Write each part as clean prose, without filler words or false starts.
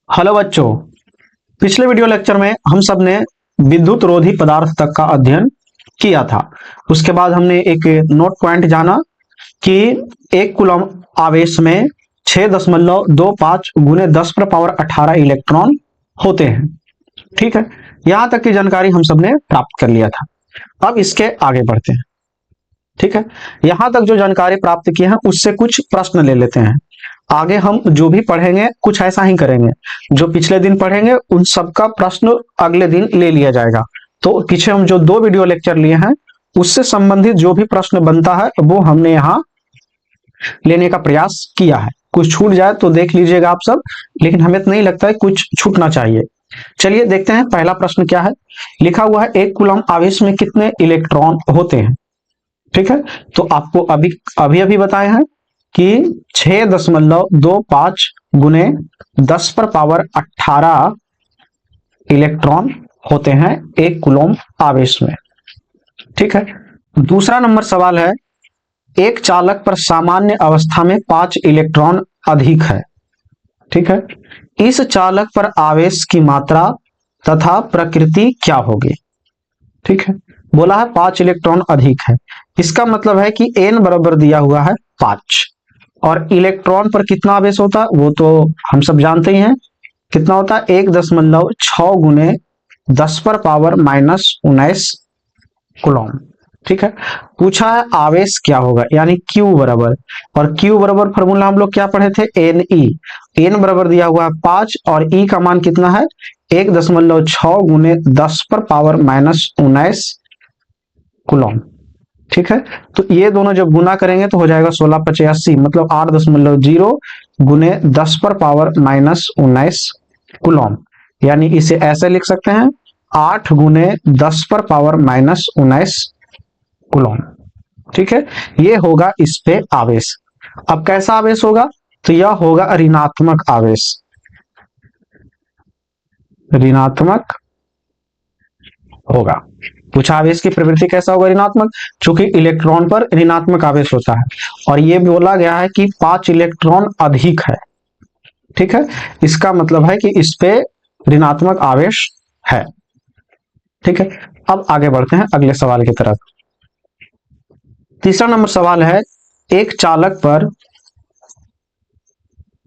Hello बच्चों। पिछले video lecture में हम सब ने विद्युत रोधी पदार्थ तक का अध्ययन किया था। उसके बाद हमने एक नोट पॉइंट जाना कि 1 कूलम आवेश में 6.25 गुने 10 पर पावर 18 इलेक्ट्रॉन होते हैं। ठीक है, यहां तक की जानकारी हम सब ने प्राप्त कर लिया था। अब इसके आगे बढ़ते हैं। ठीक है, यहां तक जो जानकारी प्राप्त की है उससे कुछ प्रश्न ले लेते हैं। आगे हम जो भी पढ़ेंगे कुछ ऐसा ही करेंगे, जो पिछले दिन पढ़ेंगे उन सबका प्रश्न अगले दिन ले लिया जाएगा। तो पीछे हम जो 2 वीडियो लेक्चर लिए हैं उससे संबंधित जो भी प्रश्न बनता है वो हमने यहाँ लेने का प्रयास किया है। कुछ छूट जाए तो देख लीजिएगा आप सब, लेकिन हमें तो नहीं लगता है कुछ छूटना चाहिए। चलिए देखते हैं पहला प्रश्न क्या है। लिखा हुआ है 1 कूलम आवेश में कितने इलेक्ट्रॉन होते हैं। ठीक है, तो आपको अभी अभी अभी बताए हैं कि 6.25 गुने 10 पर पावर 18 इलेक्ट्रॉन होते हैं 1 कूलम आवेश में। ठीक है, दूसरा नंबर सवाल है, एक चालक पर सामान्य अवस्था में 5 इलेक्ट्रॉन अधिक है। ठीक है, इस चालक पर आवेश की मात्रा तथा प्रकृति क्या होगी। ठीक है, बोला है 5 इलेक्ट्रॉन अधिक है, इसका मतलब है कि n बराबर दिया हुआ है 5 और इलेक्ट्रॉन पर कितना आवेश होता है वो तो हम सब जानते ही हैं। कितना होता है 1.6 गुने 10 पर पावर -19 कूलम। ठीक है, पूछा है आवेश क्या होगा यानी Q बराबर, और Q बराबर फॉर्मूला हम लोग क्या पढ़े थे Ne। n बराबर दिया हुआ है 5 और E का मान कितना है 1.6 गुने 10 पर पावर -19 कूलम। ठीक है, तो ये दोनों जब गुना करेंगे तो हो जाएगा 1685, मतलब 8.0 गुने 10 पर पावर -19 कूलम। यानी इसे ऐसे लिख सकते हैं 8 गुने 10 पर पावर -19 कूलम। ठीक है, ये होगा इस पे आवेश। अब कैसा आवेश होगा, तो यह होगा ऋणात्मक आवेश। ऋणात्मक होगा। पूछा आवेश की प्रवृत्ति कैसा होगा, ऋणात्मक, क्योंकि इलेक्ट्रॉन पर ऋणात्मक आवेश होता है और ये बोला गया है कि 5 इलेक्ट्रॉन अधिक है। ठीक है, इसका मतलब है कि इस पे ऋणात्मक आवेश है। ठीक है, अब आगे बढ़ते हैं अगले सवाल की तरफ। तीसरा नंबर सवाल है, एक चालक पर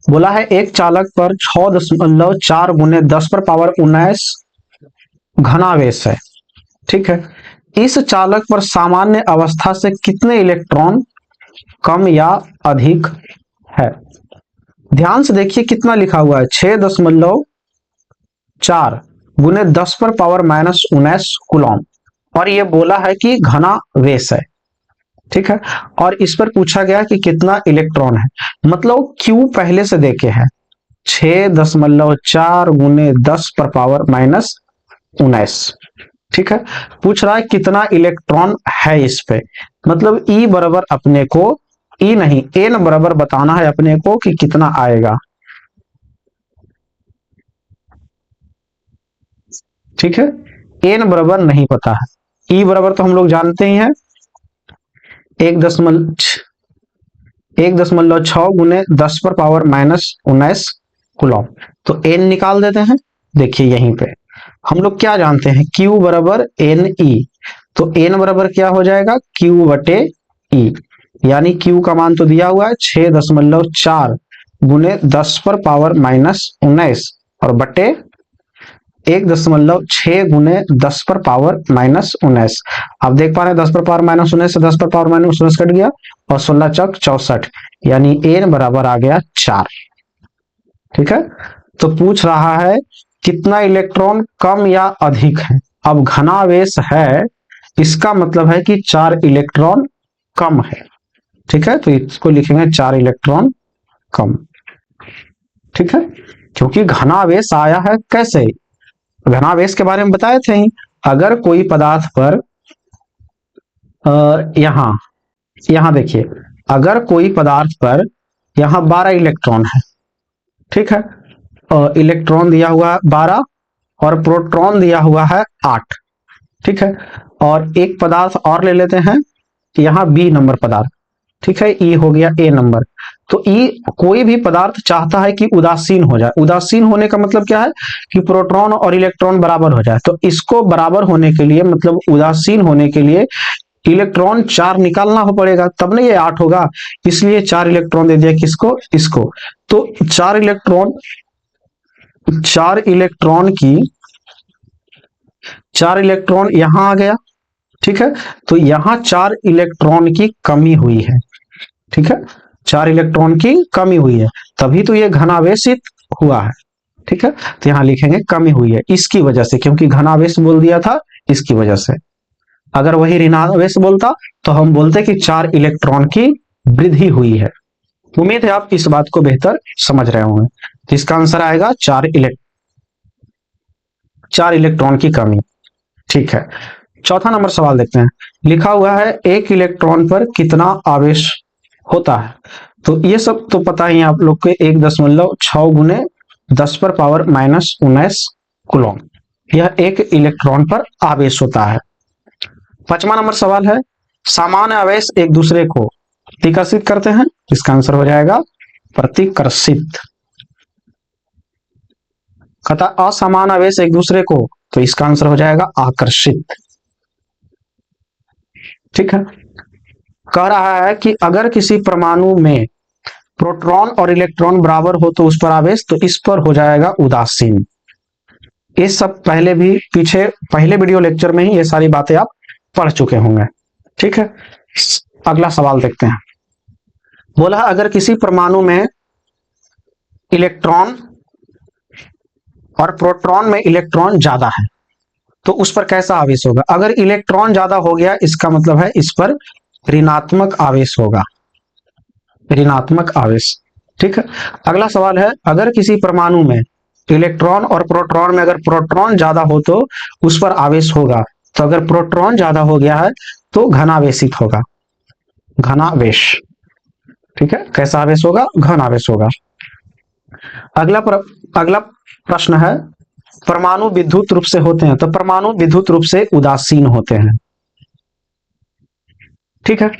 बोला है एक चालक पर 6.4 गुने 10 पर पावर 19 घनावेश है। ठीक है, इस चालक पर सामान्य अवस्था से कितने इलेक्ट्रॉन कम या अधिक है। ध्यान से देखिए कितना लिखा हुआ है 6.4 गुने 10 पर पावर -19 कूलम, और ये बोला है कि घनावेश है। ठीक है, और इस पर पूछा गया कि कितना इलेक्ट्रॉन है, मतलब Q पहले से देखे हैं 6.4 गुने 10 पर पावर -19। ठीक है, पूछ रहा है कितना इलेक्ट्रॉन है इस पे, मतलब E बराबर अपने को E नहीं N बराबर बताना है अपने को कि कितना आएगा। ठीक है, N बराबर नहीं पता है, E बराबर तो हम लोग जानते ही हैं 1.6 गुने 10 पर पावर -19 कूलम। तो N निकाल देते हैं। देखिए यहीं पे हम लोग क्या जानते हैं Q बराबर Ne, तो N बराबर क्या हो जाएगा Q बटे E, यानी Q का मान तो दिया हुआ है 6.4 गुने 10 पर पावर -19 और बटे 1.6 गुने 10 पर पावर -19। आप देख पा रहे हैं 10 पर पावर -19 से 10 पर पावर -19 कट गया और 16 चौक 64, यानी N बराबर आ गया 4। ठीक है, तो पूछ रहा है कितना इलेक्ट्रॉन कम या अधिक है। अब घनावेश है, इसका मतलब है कि 4 इलेक्ट्रॉन कम है। ठीक है, तो इसको लिखेंगे 4 इलेक्ट्रॉन कम। ठीक है, क्योंकि घनावेश आया है कैसे, घनावेश के बारे में बताए थे ही। अगर कोई पदार्थ पर यहां देखिए, अगर कोई पदार्थ पर यहां 12 इलेक्ट्रॉन है। ठीक है, इलेक्ट्रॉन दिया हुआ है 12 और प्रोटॉन दिया हुआ है 8। ठीक है, और एक पदार्थ और ले लेते हैं, यहाँ बी नंबर पदार्थ। ठीक है, ई हो गया ए नंबर। तो ये कोई भी पदार्थ चाहता है कि उदासीन हो जाए। उदासीन होने का मतलब क्या है कि प्रोटॉन और इलेक्ट्रॉन बराबर हो जाए। तो इसको बराबर होने के लिए, मतलब उदासीन होने के लिए, इलेक्ट्रॉन 4 निकालना हो पड़ेगा, तब नहीं ये 8 होगा। इसलिए 4 इलेक्ट्रॉन दे दिया किसको, इसको। तो 4 इलेक्ट्रॉन यहां आ गया, ठीक है। तो यहां 4 इलेक्ट्रॉन की कमी हुई है, ठीक है, 4 इलेक्ट्रॉन की कमी हुई है, तभी तो ये घनावेशित हुआ है, ठीक है। तो यहां लिखेंगे कमी हुई है इसकी वजह से, क्योंकि घनावेश बोल दिया था इसकी वजह से। अगर वही ऋणावेश बोलता तो हम बोलते कि 4 इलेक्ट्रॉन की वृद्धि हुई है। उम्मीद है आप इस बात को बेहतर समझ रहे होंगे। तो इसका आंसर आएगा 4 इलेक्ट्रॉन की कमी, ठीक है। चौथा नंबर सवाल देखते हैं। लिखा हुआ है 1 इलेक्ट्रॉन पर कितना आवेश होता है। तो ये सब तो पता ही है आप लोग को, 1.6 गुने 10 पर पावर -19 कूलम, यह 1 इलेक्ट्रॉन पर आवेश होता है। 5वां नंबर सवाल है, सामान्य आवेश एक दूसरे को प्रतिकर्षित करते हैं। इसका आंसर हो जाएगा प्रतिकर्षित। कहता असमान आवेश एक दूसरे को, तो इसका आंसर हो जाएगा आकर्षित, ठीक है। कह रहा है कि अगर किसी परमाणु में प्रोटॉन और इलेक्ट्रॉन बराबर हो तो उस पर आवेश, तो इस पर हो जाएगा उदासीन। ये सब पहले भी पहले वीडियो लेक्चर में ही ये सारी बातें आप पढ़ चुके होंगे, ठीक है। अगला सवाल देखते हैं। बोला अगर किसी परमाणु में इलेक्ट्रॉन और प्रोटॉन में इलेक्ट्रॉन ज्यादा है तो उस पर कैसा आवेश होगा। अगर इलेक्ट्रॉन ज्यादा हो गया इसका मतलब है इस पर ऋणात्मक आवेश होगा, ऋणात्मक आवेश, ठीक है। अगला सवाल है, अगर किसी परमाणु में इलेक्ट्रॉन और प्रोटॉन में अगर प्रोटॉन ज्यादा हो तो उस पर आवेश होगा। तो अगर प्रोटॉन ज्यादा हो गया है तो घनावेशित होगा, घनावेश, ठीक है। कैसा आवेश होगा, घन आवेश होगा। अगला प्रश्न है, परमाणु विद्युत रूप से होते हैं। तो परमाणु विद्युत रूप से उदासीन होते हैं, ठीक है।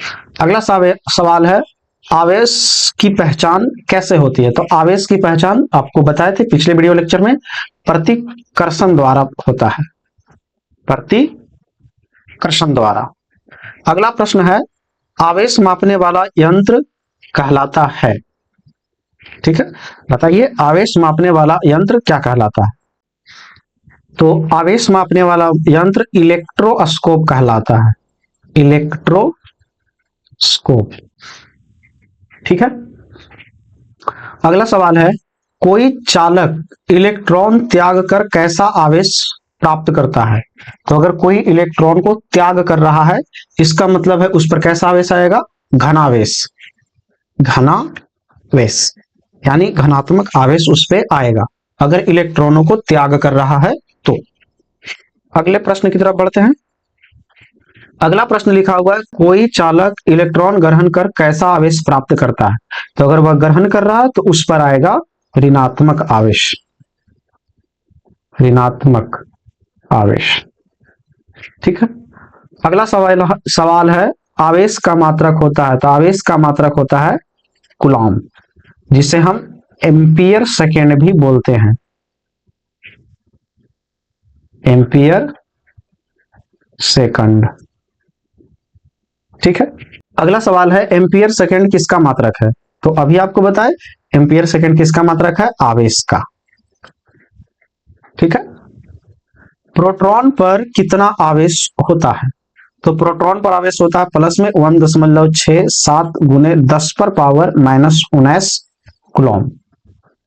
अगला सवाल है, आवेश की पहचान कैसे होती है। तो आवेश की पहचान आपको बताए थे पिछले वीडियो लेक्चर में, प्रतिकर्षण द्वारा होता है, प्रतिकर्षण द्वारा। अगला प्रश्न है, आवेश मापने वाला यंत्र कहलाता है, ठीक है। बताइए आवेश मापने वाला यंत्र क्या कहलाता है। तो आवेश मापने वाला यंत्र इलेक्ट्रोस्कोप कहलाता है, इलेक्ट्रोस्कोप, ठीक है। अगला सवाल है, कोई चालक इलेक्ट्रॉन त्याग कर कैसा आवेश प्राप्त करता है। तो अगर कोई इलेक्ट्रॉन को त्याग कर रहा है इसका मतलब है उस पर कैसा आवेश आएगा, घनावेश, घनावेश, यानी घनात्मक आवेश उस पर आएगा अगर इलेक्ट्रॉनों को त्याग कर रहा है तो। अगले प्रश्न की तरफ बढ़ते हैं। अगला प्रश्न लिखा हुआ है, कोई चालक इलेक्ट्रॉन ग्रहण कर कैसा आवेश प्राप्त करता है। तो अगर वह ग्रहण कर रहा है तो उस पर आएगा ऋणात्मक आवेश, ऋणात्मक आवेश, ठीक है। अगला सवाल है, आवेश का मात्रक होता है। तो आवेश का मात्रक होता है कूलम, जिसे हम एम्पियर सेकेंड भी बोलते हैं, एम्पियर सेकंड, ठीक है। अगला सवाल है, एम्पियर सेकंड किसका मात्रक है। तो अभी आपको बताएं एम्पियर सेकंड किसका मात्रक है, आवेश का, ठीक है। प्रोटॉन पर कितना आवेश होता है। तो प्रोटॉन पर आवेश होता है प्लस में 1.67 गुने 10 पर पावर -19 कूलम,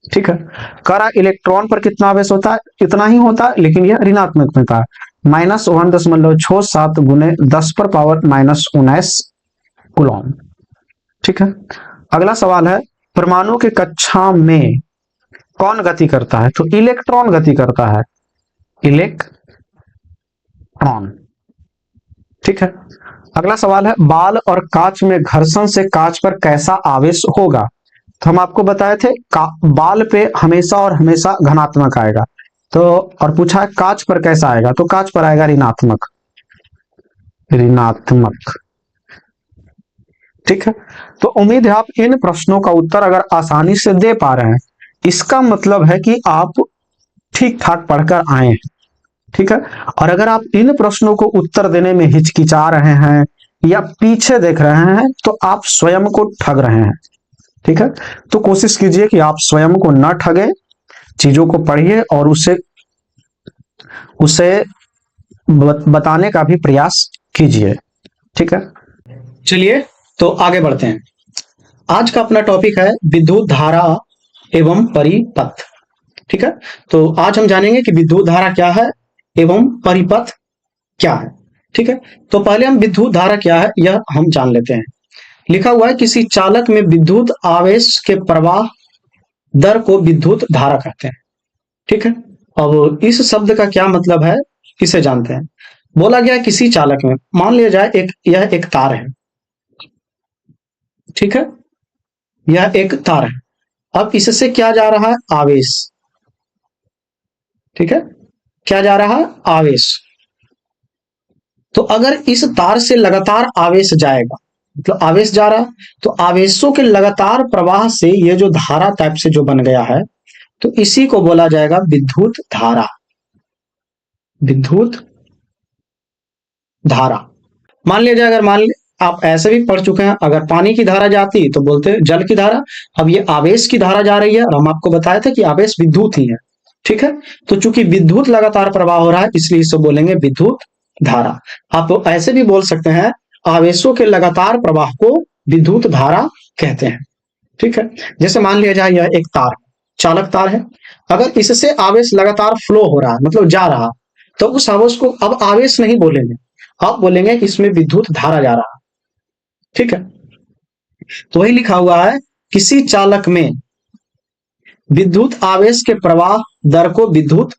ठीक है। करा इलेक्ट्रॉन पर कितना आवेश होता है, इतना ही होता है लेकिन यह ऋणात्मक में था, -1.67 गुने 10 पर पावर -19 कूलम, ठीक है। अगला सवाल है, परमाणु के कक्षा में कौन गति करता है। तो इलेक्ट्रॉन गति करता है, इलेक्ट्रॉन, ठीक है। अगला सवाल है, बाल और कांच में घर्षण से कांच पर कैसा आवेश होगा। तो हम आपको बताए थे बाल पे हमेशा और हमेशा धनात्मक आएगा। तो और पूछा है कांच पर कैसा आएगा। तो कांच पर आएगा ऋणात्मक, ऋणात्मक, ठीक है, तो उम्मीद है आप इन प्रश्नों का उत्तर अगर आसानी से दे पा रहे हैं, इसका मतलब है कि आप ठीक ठाक पढ़कर आए हैं। ठीक है, और अगर आप इन प्रश्नों को उत्तर देने में हिचकिचा रहे हैं या पीछे देख रहे हैं तो आप स्वयं को ठग रहे हैं। ठीक है, तो कोशिश कीजिए कि आप स्वयं को न ठगे, चीजों को पढ़िए और उसे उसे बताने का भी प्रयास कीजिए। ठीक है, चलिए तो आगे बढ़ते हैं। आज का अपना टॉपिक है विद्युत धारा एवं परिपथ। ठीक है, तो आज हम जानेंगे कि विद्युत धारा क्या है एवं परिपथ क्या है। ठीक है, तो पहले हम विद्युत धारा क्या है यह हम जान लेते हैं। लिखा हुआ है किसी चालक में विद्युत आवेश के प्रवाह दर को विद्युत धारा कहते हैं। ठीक है, अब इस शब्द का क्या मतलब है इसे जानते हैं। बोला गया किसी चालक में, मान लिया जाए यह एक तार है। ठीक है, यह एक तार है। अब इससे क्या जा रहा है, आवेश। ठीक है, क्या जा रहा है, आवेश। तो अगर इस तार से लगातार आवेश जाएगा, मतलब आवेश जा रहा है, तो आवेशों के लगातार प्रवाह से ये जो धारा टाइप से जो बन गया है, तो इसी को बोला जाएगा विद्युत धारा। विद्युत धारा। मान लिया जाए, अगर आप ऐसे भी पढ़ चुके हैं, अगर पानी की धारा जाती तो बोलते हैं जल की धारा। अब ये आवेश की धारा जा रही है और हम आपको बताया था कि आवेश विद्युत ही है। ठीक है, तो चूंकि विद्युत लगातार प्रवाह हो रहा है इसलिए इसे बोलेंगे विद्युत धारा। आप ऐसे भी बोल सकते हैं आवेशों के लगातार प्रवाह को विद्युत धारा कहते हैं। ठीक है, जैसे मान लिया जाए यह एक तार, चालक तार है। अगर इससे आवेश लगातार फ्लो हो रहा है, मतलब जा रहा, तो उस आवेश को अब आवेश नहीं बोलेंगे, आप बोलेंगे इसमें विद्युत धारा जा रहा। ठीक है, तो वही लिखा हुआ है किसी चालक में विद्युत आवेश के प्रवाह दर को विद्युत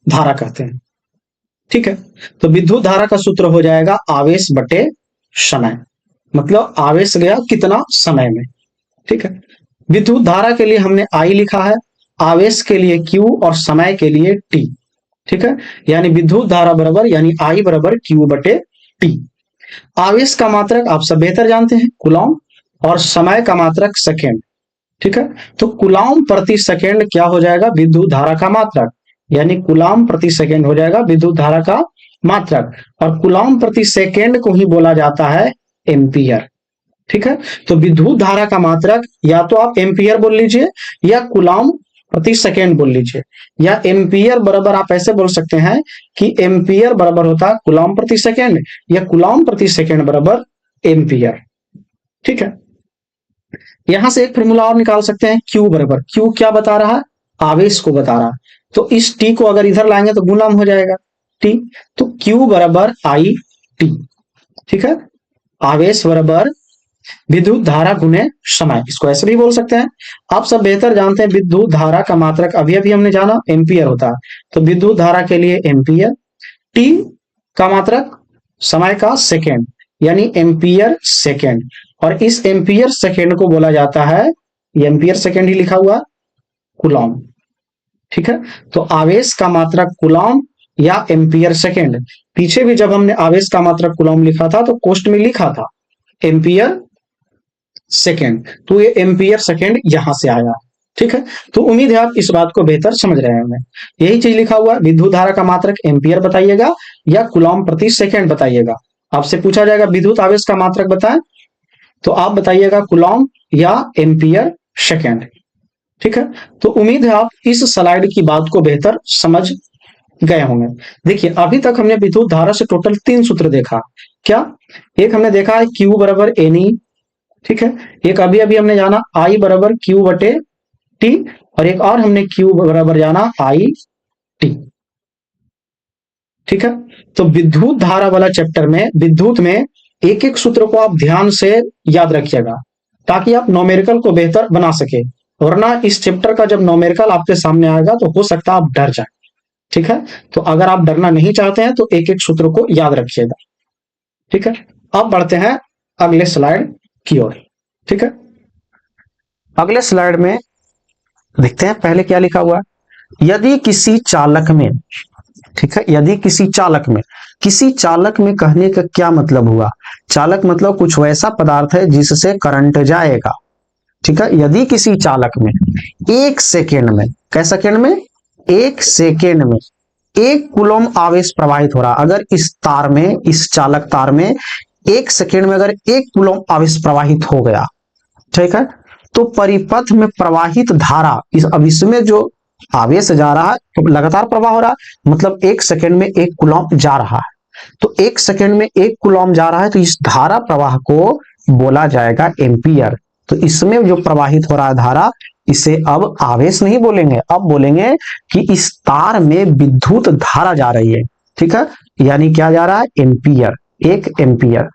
धारा कहते हैं। ठीक है, तो विद्युत धारा का सूत्र हो जाएगा आवेश बटे समय, मतलब आवेश गया कितना समय में। ठीक है, विद्युत धारा के लिए हमने I लिखा है, आवेश के लिए Q और समय के लिए T। ठीक है, यानी विद्युत धारा बराबर यानी I बराबर Q बटे T। आवेश का मात्रक आप सब बेहतर जानते हैं, कूलॉम, और समय का मात्रक सेकेंड। ठीक है, तो कूलॉम प्रति सेकेंड क्या हो जाएगा, विद्युत धारा का मात्रक, यानी कूलॉम प्रति सेकेंड हो जाएगा विद्युत धारा का मात्रक, और कूलॉम प्रति सेकेंड को ही बोला जाता है एम्पियर। ठीक है, तो विद्युत धारा का मात्रक या तो आप एम्पियर बोल लीजिए या कूलॉम प्रति सेकेंड बोल लीजिए, या एम्पियर बराबर आप ऐसे बोल सकते हैं कि एम्पियर बराबर होता है कूलॉम प्रति सेकेंड, या कूलॉम प्रति सेकेंड बराबर एम्पियर। ठीक है, यहां से एक फॉर्मूला और निकाल सकते हैं, Q बराबर, Q क्या बता रहा है, आवेश को बता रहा है, तो इस T को अगर इधर लाएंगे तो गुना हो जाएगा T, तो Q बराबर I T। ठीक है, आवेश बराबर विद्युत धारा गुने समय, इसको ऐसे भी बोल सकते हैं। आप सब बेहतर जानते हैं विद्युत धारा का मात्रक अभी अभी हमने जाना एम्पियर होता है, तो विद्युत धारा के लिए एम्पियर, टी का मात्रक समय का सेकेंड यानी एम्पियर सेकेंड, और इस एम्पियर सेकेंड को बोला जाता है, एम्पियर सेकेंड ही लिखा हुआ, कूलॉम। ठीक है, तो आवेश का मात्रक कूलॉम या एम्पियर सेकेंड, पीछे भी जब हमने आवेश का मात्रक कूलॉम लिखा था तो कोष्ट में लिखा था एम्पियर सेकेंड, तो ये एम्पियर सेकेंड यहां से आया। ठीक है, तो उम्मीद है आप इस बात को बेहतर समझ रहे होंगे। यही चीज लिखा हुआ, विद्युत धारा का मात्रक एम्पियर बताइएगा या कूलॉम प्रति सेकेंड बताइएगा। आपसे पूछा जाएगा विद्युत आवेश का मात्रक बताएं, तो आप बताइएगा कूलॉम या एम्पियर सेकेंड। ठीक है, तो उम्मीद है आप इस स्लाइड की बात को बेहतर समझ गए होंगे। देखिए अभी तक हमने विद्युत धारा से टोटल 3 सूत्र देखा। क्या, एक हमने देखा है Q बराबर NE। ठीक है, एक अभी अभी हमने जाना I बराबर Q बटे T, और एक और हमने Q बराबर जाना I T। ठीक है, तो विद्युत धारा वाला चैप्टर में विद्युत में एक एक सूत्र को आप ध्यान से याद रखिएगा ताकि आप न्यूमेरिकल को बेहतर बना सके, वरना इस चैप्टर का जब न्यूमेरिकल आपके सामने आएगा तो हो सकता है आप डर जाए। ठीक है, तो अगर आप डरना नहीं चाहते हैं तो एक एक सूत्र को याद रखिएगा। ठीक है, अब बढ़ते हैं अगले स्लाइड की ओर। ठीक है, अगले स्लाइड में देखते हैं पहले क्या लिखा हुआ है। यदि किसी चालक में ठीक है, यदि किसी चालक में कहने का क्या मतलब हुआ, चालक मतलब कुछ वैसा पदार्थ है जिससे करंट जाएगा। ठीक है, यदि किसी चालक में एक सेकेंड में, कै सेकेंड में, एक सेकेंड में एक कूलम आवेश प्रवाहित हो रहा, अगर इस तार में, इस चालक तार में एक सेकेंड में अगर एक कूलम आवेश प्रवाहित हो गया, ठीक है, तो परिपथ में प्रवाहित धारा, अब इसमें जो आवेश जा रहा है तो लगातार प्रवाह हो रहा है, मतलब एक सेकेंड में एक कूलम जा रहा है, तो एक सेकेंड में एक कूलम जा रहा है, तो इस धारा प्रवाह को बोला जाएगा एम्पियर। तो इसमें जो प्रवाहित हो रहा है धारा, इसे अब आवेश नहीं बोलेंगे, अब बोलेंगे कि इस तार में विद्युत धारा जा रही है। ठीक है, यानी क्या जा रहा है, एम्पियर, एक एम्पियर।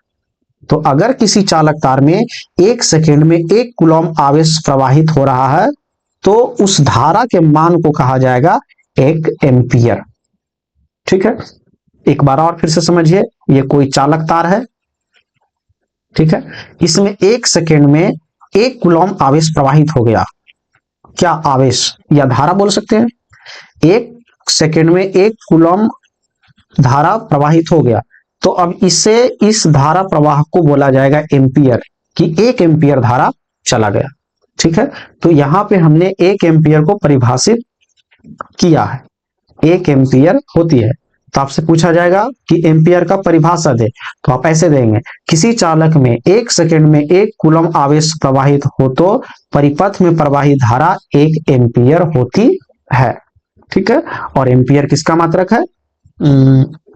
तो अगर किसी चालक तार में एक सेकेंड में एक कूलम आवेश प्रवाहित हो रहा है, तो उस धारा के मान को कहा जाएगा एक एम्पियर। ठीक है, एक बार और फिर से समझिए, ये कोई चालक तार है, ठीक है, इसमें एक सेकेंड में एक कूलम आवेश प्रवाहित हो गया, क्या आवेश या धारा बोल सकते हैं, एक सेकेंड में एक कूलम धारा प्रवाहित हो गया, तो अब इसे, इस धारा प्रवाह को बोला जाएगा एम्पियर, कि एक एम्पियर धारा चला गया। ठीक है, तो यहां पे हमने एक एम्पियर को परिभाषित किया है, एक एम्पियर होती है। तो आपसे पूछा जाएगा कि एम्पियर का परिभाषा दे, तो आप ऐसे देंगे, किसी चालक में एक सेकेंड में एक कूलम आवेश प्रवाहित हो तो परिपथ में प्रवाहित धारा एक एम्पियर होती है। ठीक है, और एम्पियर किसका मात्रक है,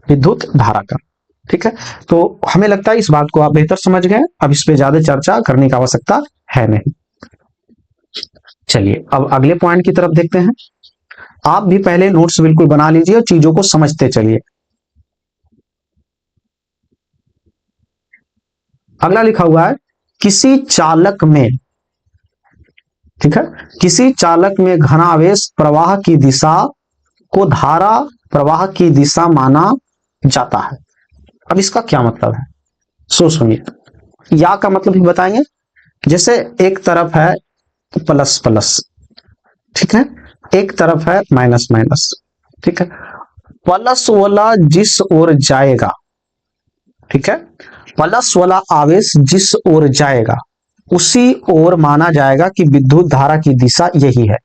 विद्युत धारा का। ठीक है, तो हमें लगता है इस बात को आप बेहतर समझ गए, अब इस पे ज्यादा चर्चा करने की आवश्यकता है नहीं। चलिए अब अगले पॉइंट की तरफ देखते हैं। आप भी पहले नोट्स बिल्कुल बना लीजिए और चीजों को समझते चलिए। अगला लिखा हुआ है, किसी चालक में, ठीक है, किसी चालक में घनावेश प्रवाह की दिशा को धारा प्रवाह की दिशा माना जाता है। अब इसका क्या मतलब है, सुनिए, या का मतलब ही बताएंगे। जैसे एक तरफ है प्लस प्लस, ठीक है, एक तरफ है माइनस माइनस, ठीक है, प्लस वाला जिस ओर जाएगा, ठीक है, प्लस वाला आवेश जिस ओर जाएगा उसी ओर माना जाएगा कि विद्युत धारा की दिशा यही है।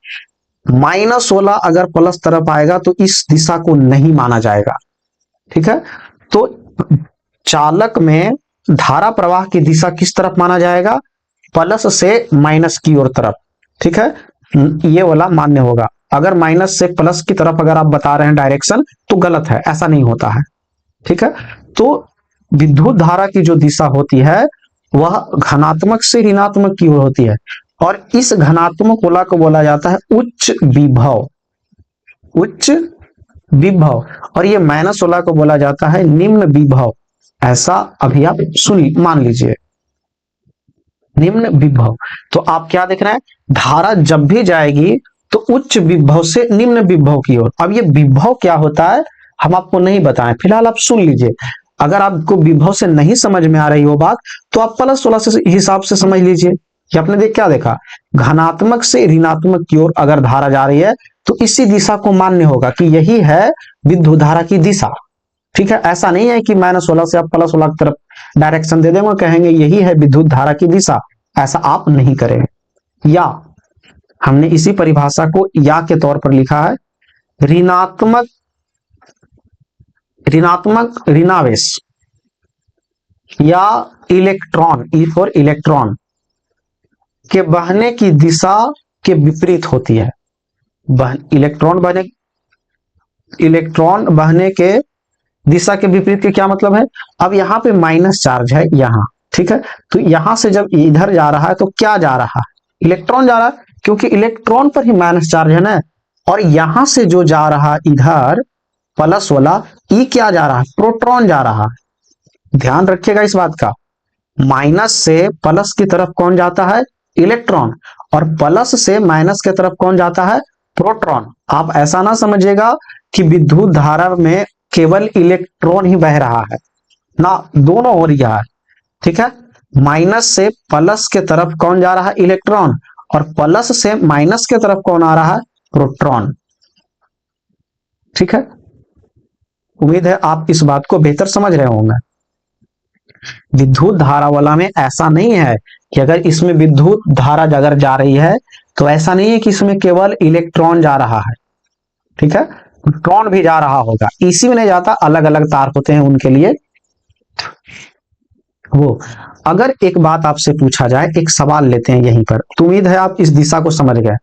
माइनस वाला अगर प्लस तरफ आएगा तो इस दिशा को नहीं माना जाएगा। ठीक है, तो चालक में धारा प्रवाह की दिशा किस तरफ माना जाएगा, प्लस से माइनस की ओर तरफ। ठीक है, ये वाला मान्य होगा। अगर माइनस से प्लस की तरफ अगर आप बता रहे हैं डायरेक्शन, तो गलत है, ऐसा नहीं होता है। ठीक है, तो विद्युत धारा की जो दिशा होती है वह धनात्मक से ऋणात्मक की ओर होती है, और इस धनात्मक गोला को बोला जाता है उच्च विभव, उच्च विभव, और ये माइनस वाला को बोला जाता है निम्न विभव। ऐसा अभी आप सुन मान लीजिए, निम्न विभव। तो आप क्या देख रहे हैं, धारा जब भी जाएगी तो उच्च विभव से निम्न विभव की ओर। अब ये विभव क्या होता है हम आपको नहीं बताएं, फिलहाल आप सुन लीजिए। अगर आपको विभव से नहीं समझ में आ रही हो बात, तो आप प्लस वाला से हिसाब से समझ लीजिए कि आपने क्या देखा, धनात्मक से ऋणात्मक की ओर अगर धारा जा रही है तो इसी दिशा को मान्य होगा कि यही है विद्युत धारा की दिशा। ठीक है, ऐसा नहीं है कि माइनस वाला से आप प्लस वाला की तरफ डायरेक्शन दे देंगे, कहेंगे यही है विद्युत धारा की दिशा, ऐसा आप नहीं करेंगे। या हमने इसी परिभाषा को या के तौर पर लिखा है, ऋणात्मक ऋणावेश या इलेक्ट्रॉन, ई फॉर इलेक्ट्रॉन के बहने की दिशा के विपरीत होती है। इलेक्ट्रॉन बहने के दिशा के विपरीत के क्या मतलब है, अब यहां पे माइनस चार्ज है यहां, ठीक है, तो यहां से जब इधर जा रहा है तो क्या जा रहा है, इलेक्ट्रॉन जा रहा है, क्योंकि इलेक्ट्रॉन पर ही माइनस चार्ज है ना। और यहां से जो जा रहा इधर प्लस वाला, ई क्या जा रहा है, प्रोटॉन जा रहा है। ध्यान रखिएगा इस बात का, माइनस से प्लस की तरफ कौन जाता है, इलेक्ट्रॉन, और प्लस से माइनस की तरफ कौन जाता है, प्रोटॉन। आप ऐसा ना समझिएगा कि विद्युत धारा में केवल इलेक्ट्रॉन ही बह रहा है ना, दोनों हो रहा है। ठीक है, माइनस से प्लस के तरफ कौन जा रहा है, इलेक्ट्रॉन, और प्लस से माइनस के तरफ कौन आ रहा है, प्रोटॉन। ठीक है, उम्मीद है आप इस बात को बेहतर समझ रहे होंगे। विद्युत धारा वाला में ऐसा नहीं है कि अगर इसमें विद्युत धारा अगर जा रही है तो ऐसा नहीं है कि इसमें केवल इलेक्ट्रॉन जा रहा है, ठीक है, न्यूट्रॉन भी जा रहा होगा, इसी में नहीं जाता, अलग अलग तार होते हैं उनके लिए। वो अगर एक बात आपसे पूछा जाए, एक सवाल लेते हैं यहीं पर, तो उम्मीद है आप इस दिशा को समझ गए।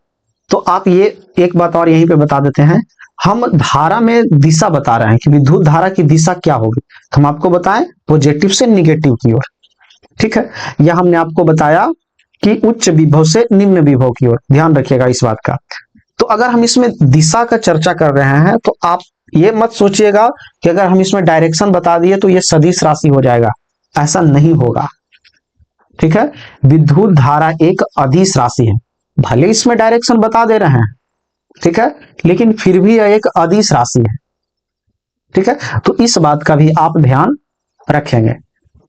तो आप ये एक बात और यहीं पे बता देते हैं, हम धारा में दिशा बता रहे हैं कि विद्युत धारा की दिशा क्या होगी, तो हम आपको बताएं पॉजिटिव से निगेटिव की ओर, ठीक है। या हमने आपको बताया कि उच्च विभव से निम्न विभव की ओर, ध्यान रखिएगा इस बात का। तो अगर हम इसमें दिशा का चर्चा कर रहे हैं तो आप ये मत सोचिएगा कि अगर हम इसमें डायरेक्शन बता दिए तो ये सदिश राशि हो जाएगा, ऐसा नहीं होगा, ठीक है। विद्युत धारा एक अदिश राशि है, भले इसमें डायरेक्शन बता दे रहे हैं, ठीक है, लेकिन फिर भी यह एक अदिश राशि है, ठीक है। तो इस बात का भी आप ध्यान रखेंगे।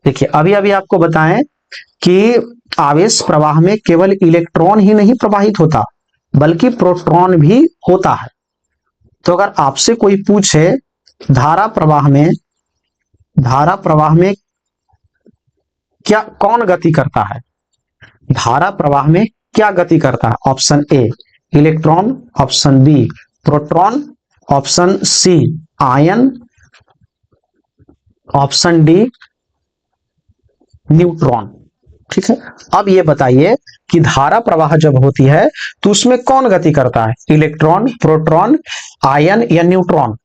देखिए अभी अभी आपको बताएं कि आवेश प्रवाह में केवल इलेक्ट्रॉन ही नहीं प्रवाहित होता बल्कि प्रोटॉन भी होता है। तो अगर आपसे कोई पूछे धारा प्रवाह में क्या कौन गति करता है, धारा प्रवाह में क्या गति करता है, option A electron, option B proton, option C ion, option D neutron, ठीक है। अब ये बताइए कि धारा प्रवाह जब होती है तो उसमें कौन गति करता है, इलेक्ट्रॉन, प्रोटॉन, आयन या न्यूट्रॉन,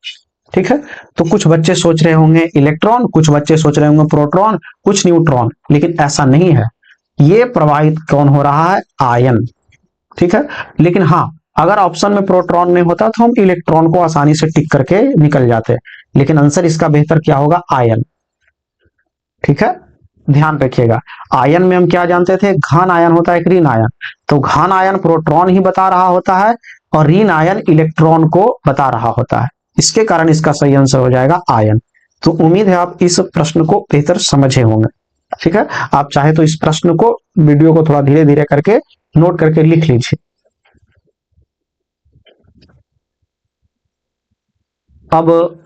ठीक है। तो कुछ बच्चे सोच रहे होंगे इलेक्ट्रॉन, कुछ बच्चे सोच रहे होंगे प्रोटॉन, कुछ न्यूट्रॉन, लेकिन ऐसा नहीं है। ये प्रवाहित कौन हो रहा है, आयन, ठीक है। लेकिन हाँ, अगर ऑप्शन में प्रोटॉन नहीं होता तो हम इलेक्ट्रॉन को आसानी से टिक करके निकल जाते, लेकिन आंसर इसका बेहतर क्या होगा, आयन, ठीक है। ध्यान रखिएगा, आयन में हम क्या जानते थे, घन आयन होता है एक ऋण आयन, तो घन आयन प्रोटॉन ही बता रहा होता है और ऋण आयन इलेक्ट्रॉन को बता रहा होता है, इसके कारण इसका सही आंसर हो जाएगा आयन। तो उम्मीद है आप इस प्रश्न को बेहतर समझे होंगे, ठीक है। आप चाहे तो इस प्रश्न को, वीडियो को थोड़ा धीरे धीरे करके नोट करके लिख लीजिए। अब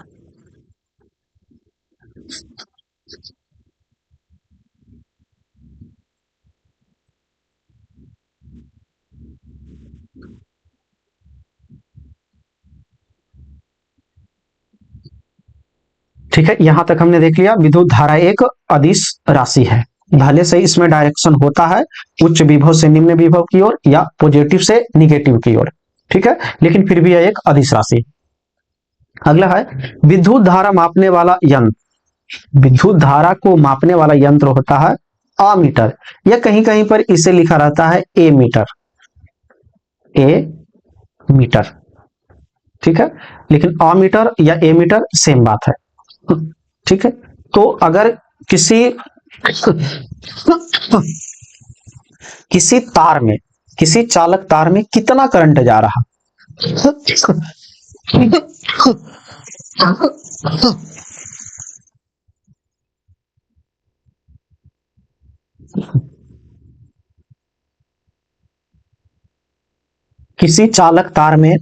ठीक है, यहां तक हमने देख लिया विद्युत धारा एक अदिश राशि है, भले से इसमें डायरेक्शन होता है उच्च विभव से निम्न विभव की ओर या पॉजिटिव से निगेटिव की ओर, ठीक है, लेकिन फिर भी यह एक अदिश राशि। अगला है विद्युत धारा मापने वाला यंत्र, विद्युत धारा को मापने वाला यंत्र होता है अमीटर, या कहीं कहीं पर इसे लिखा रहता है ए मीटर, ए मीटर, ठीक है, लेकिन अमीटर या ए मीटर सेम बात है, ठीक है। तो अगर किसी तार में, किसी चालक तार में कितना करंट जा रहा, किसी चालक तार में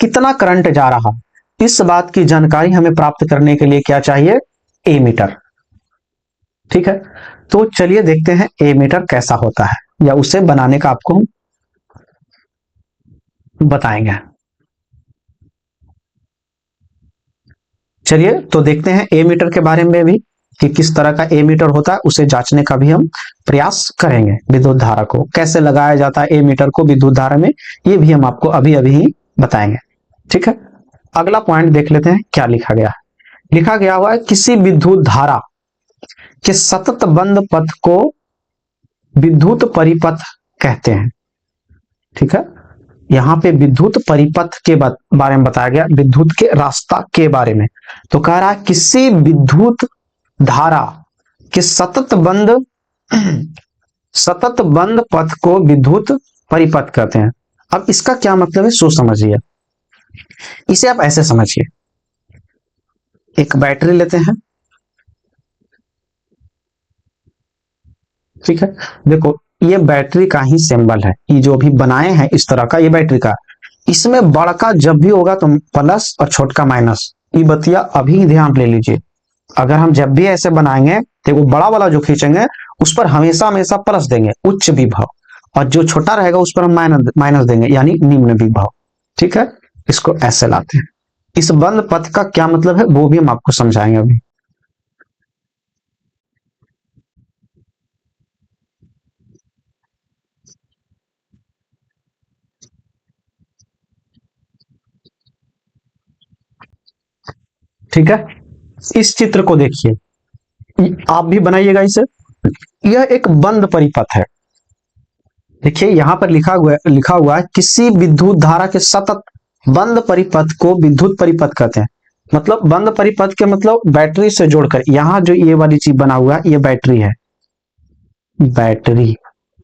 कितना करंट जा रहा, इस बात की जानकारी हमें प्राप्त करने के लिए क्या चाहिए, ए मीटर, ठीक है। तो चलिए देखते हैं ए मीटर कैसा होता है, या उसे बनाने का आपको बताएंगे। चलिए तो देखते हैं ए मीटर के बारे में भी कि किस तरह का ए मीटर होता है, उसे जांचने का भी हम प्रयास करेंगे। विद्युत धारा को कैसे लगाया जाता है ए मीटर को विद्युत धारा में, ये भी हम आपको अभी अभी ही बताएंगे, ठीक है। अगला पॉइंट देख लेते हैं क्या लिखा गया है। लिखा गया हुआ है किसी विद्युत धारा के सतत बंद पथ को विद्युत परिपथ कहते हैं, ठीक है। यहां पे विद्युत परिपथ के बारे में बताया गया, विद्युत के रास्ता के बारे में। तो कह रहा है किसी विद्युत धारा के सतत बंद पथ को विद्युत परिपथ कहते हैं। अब इसका क्या मतलब है सो समझिए, इसे आप ऐसे समझिए, एक बैटरी लेते हैं, ठीक है, देखो ये बैटरी का ही सिंबल है, ये जो भी बनाए हैं इस तरह का, ये बैटरी का, इसमें बड़ा का जब भी होगा तो प्लस और छोटा माइनस, ये बतिया अभी ध्यान ले लीजिए। अगर हम जब भी ऐसे बनाएंगे तो वो बड़ा वाला जो खींचेंगे उस पर हमेशा हमेशा प्लस देंगे, उच्च विभव, और जो छोटा रहेगा उस पर हम माइनस माइनस देंगे, यानी निम्न विभव। ठीक है, इसको ऐसे लाते हैं। इस बंद पथ का क्या मतलब है वो भी हम आपको समझाएंगे अभी। ठीक है, इस चित्र को देखिए, आप भी बनाइएगा इसे। यह एक बंद परिपथ है। देखिए यहां पर लिखा हुआ है किसी विद्युत धारा के सतत बंद परिपथ को विद्युत परिपथ कहते हैं। मतलब बंद परिपथ के मतलब बैटरी से जोड़कर, यहां जो ये वाली चीज बना हुआ है ये बैटरी है, बैटरी।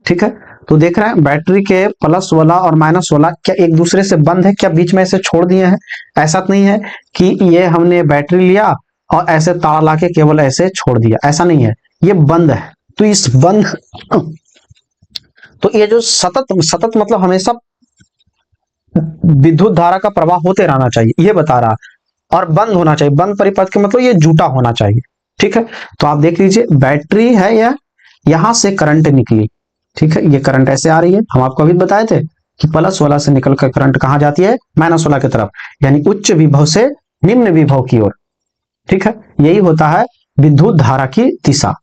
ठीक है, तो देख रहे हैं बैटरी के प्लस वाला और माइनस वाला क्या एक दूसरे से बंद है, क्या बीच में ऐसे छोड़ दिए हैं? ऐसा तो नहीं है कि ये हमने बैटरी लिया और ऐसे तार लाके केवल ऐसे छोड़ दिया, ऐसा नहीं है, ये बंद है। तो इस बंद, तो ये जो सतत सतत मतलब हमेशा विद्युत धारा का प्रवाह होते रहना चाहिए, ये बता रहा। और बंद होना चाहिए, बंद परिपथ के मतलब ये जूटा होना चाहिए। ठीक है, तो आप देख लीजिए बैटरी है यह, यहां से करंट निकली। ठीक है, ये करंट ऐसे आ रही है, हम आपको अभी बताए थे कि प्लस वाला से निकलकर करंट कहां जाती है? माइनस वाला की तरफ, यानी उच्च विभव से निम्न विभव की ओर। ठीक है, यही होता है विद्युत धारा की दिशा।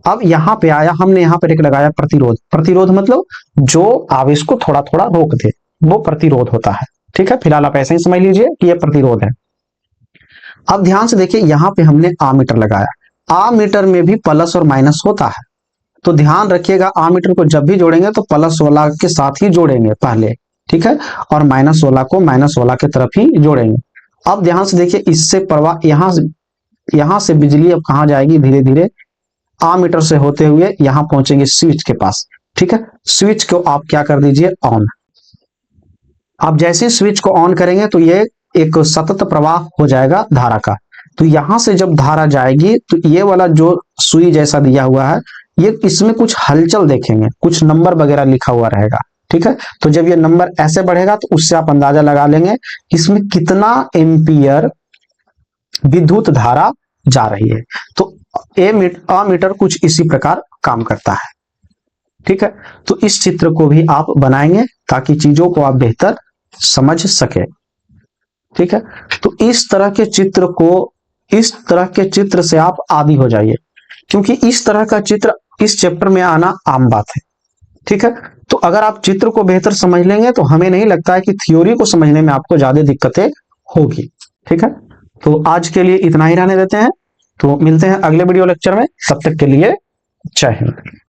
अब यहाँ पे आया, हमने यहाँ पर एक लगाया प्रतिरोध। प्रतिरोध मतलब जो आवेश को थोड़ा थोड़ा रोक दे, वो प्रतिरोध होता है। ठीक है, फिलहाल आप ऐसे ही समझ लीजिए कि ये प्रतिरोध है। अब ध्यान से देखिए, यहाँ पे हमने आमीटर लगाया। आमीटर में भी प्लस और माइनस होता है, तो ध्यान रखिएगा आमीटर को जब भी जोड़ेंगे तो प्लस वाला के साथ ही जोड़ेंगे पहले। ठीक है, और माइनस वाला को माइनस वाला की तरफ ही जोड़ेंगे। अब ध्यान से देखिए, इससे प्रवाह यहां से बिजली अब कहां जाएगी? धीरे धीरे आमीटर से होते हुए यहां पहुंचेंगे स्विच के पास। ठीक है, स्विच को आप क्या कर दीजिए? ऑन। आप जैसे स्विच को ऑन करेंगे तो ये एक सतत प्रवाह हो जाएगा धारा का। तो यहां से जब धारा जाएगी तो ये वाला जो सुई जैसा दिया हुआ है, ये इसमें कुछ हलचल देखेंगे, कुछ नंबर वगैरह लिखा हुआ रहेगा। ठीक है, तो जब ये नंबर ऐसे बढ़ेगा तो उससे आप अंदाजा लगा लेंगे इसमें कितना एम्पियर विद्युत धारा जा रही है। तो अमीटर कुछ इसी प्रकार काम करता है। ठीक है, तो इस चित्र को भी आप बनाएंगे ताकि चीजों को आप बेहतर समझ सके। ठीक है, तो इस तरह के चित्र को, इस तरह के चित्र से आप आदी हो जाइए, क्योंकि इस तरह का चित्र इस चैप्टर में आना आम बात है। ठीक है, तो अगर आप चित्र को बेहतर समझ लेंगे तो हमें नहीं लगता है कि थ्योरी को समझने में आपको ज्यादा दिक्कतें होगी। ठीक है, तो आज के लिए इतना ही रहने देते हैं, तो मिलते हैं अगले वीडियो लेक्चर में। तब तक के लिए जय हिंद।